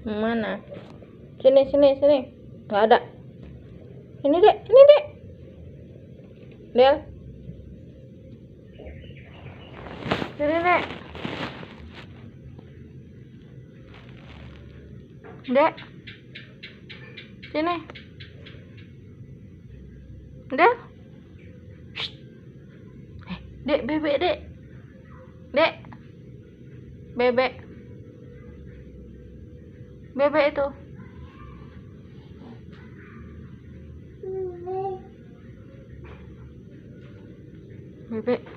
Mana? Sini, sini, sini. Nggak ada. Ini, Dek. Ini, Dek. Del. Sini, Dek. Dek. Sini. Del. Dek, bebek, Dek. Dek. Bebek. Bebek itu. Bebek.